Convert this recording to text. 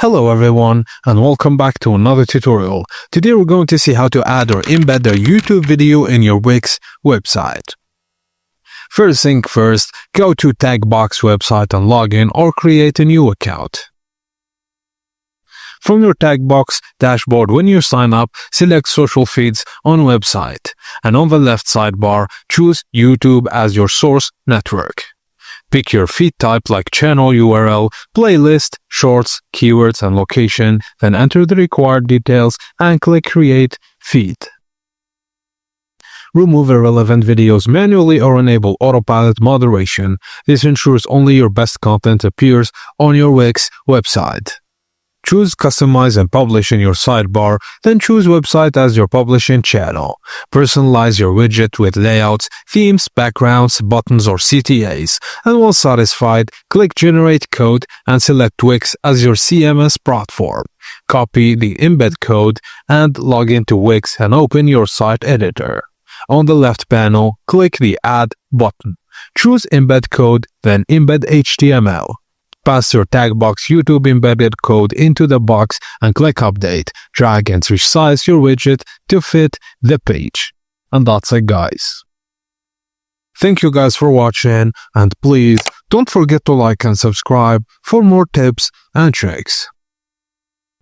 Hello everyone and welcome back to another tutorial. Today we're going to see how to add or embed a YouTube video in your Wix website. First thing first, go to Tagbox website and log in or create a new account. From your Tagbox dashboard, when you sign up, select Social Feeds on website and on the left sidebar, choose YouTube as your source network. Pick your feed type like channel URL, playlist, shorts, keywords, and location, then enter the required details and click Create Feed. Remove irrelevant videos manually or enable autopilot moderation. This ensures only your best content appears on your Wix website. Choose Customize and Publish in your sidebar, then choose Website as your publishing channel. Personalize your widget with layouts, themes, backgrounds, buttons, or CTAs. And once satisfied, click Generate Code and select Wix as your CMS platform. Copy the embed code and log into Wix and open your site editor. On the left panel, click the Add button. Choose Embed Code, then Embed HTML. Pass your Tagbox YouTube embedded code into the box and click Update. Drag and resize your widget to fit the page. And that's it, guys. Thank you guys for watching, and please don't forget to like and subscribe for more tips and tricks.